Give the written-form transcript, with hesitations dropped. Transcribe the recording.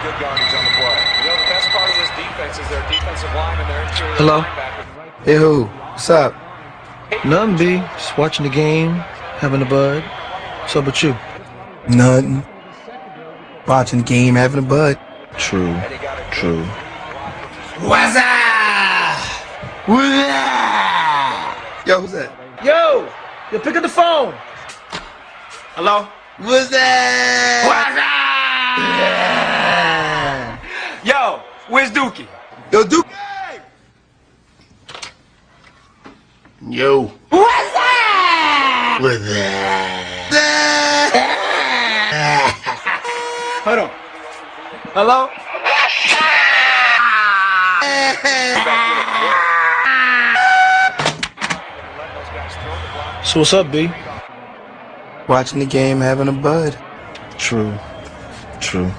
good garbage on the play. You know, the best part of this defense is their defensive line and their interior Hello? linebacker. Hey, who? What's up? Nothing, B. Just watching the game, having a bud. What's up with you? Nothing. Watching the game, having a bud. True. True. Wazzup! Yo, who's that? Yo, pick up the phone. Hello? What's that? Wazzup! Yo, where's Dookie? Yo, Duke. Yo. What's that? What's that? Hold on. Hello? So what's up, B? Watching the game, having a bud. True. True.